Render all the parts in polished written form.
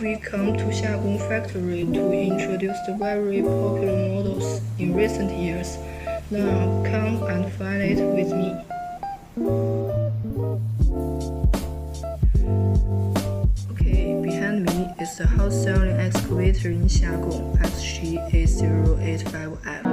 we come to Xiagong factory to introduce the very popular models in recent years. Now come and find it with me. Okay, behind me is the hot-selling excavator in Xiagong, XGA8065F.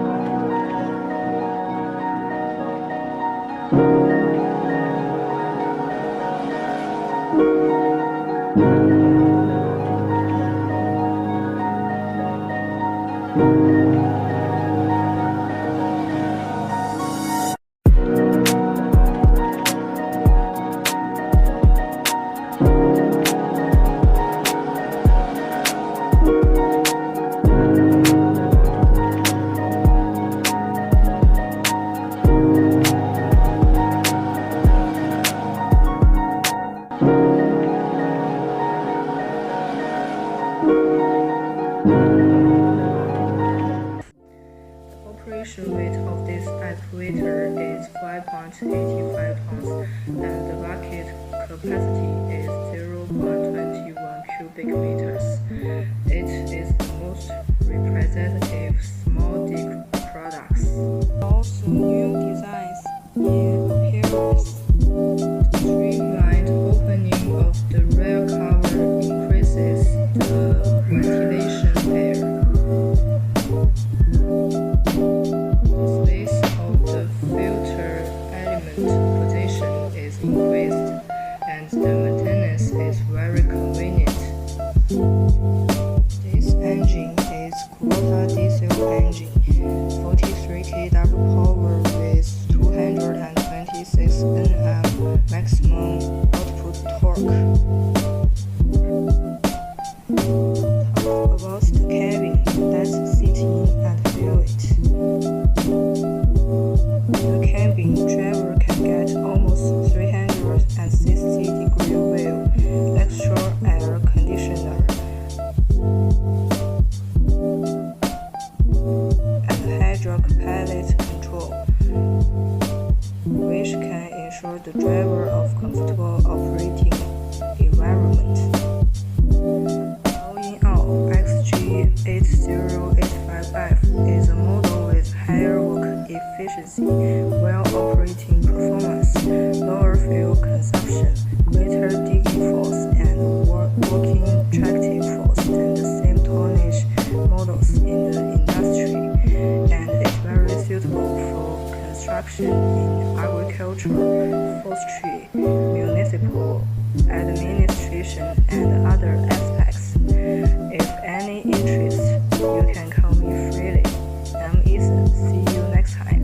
The operation weight of this excavator is 5.85 tons and the bucket capacity is 0.21 cubic meters. It is the most representative small dig products. Also new designs in appearance. The streamlined opening of the rear cover increases the ventilation air. The space of the filter element position is increased and the maintenance is very convenient. This engine is KUBOTA diesel engine, 43 kW power with 226 Nm maximum output torque. Talk about the cabin, let's sit in and feel it. The cabin driver can get almost 360-degree view, extra air conditioner, and hydraulic pallet control, which can ensure the driver of comfortable operating environment. All in all, XG8065F is a model with higher work efficiency, well operating performance, lower fuel consumption, greater digging force, and working tractive force than the same tonnage models in the industry, and is very suitable for construction in agriculture, forestry, municipal administration, and other aspects. If any interest, you can call me freely. I'm Ethan. See you next time.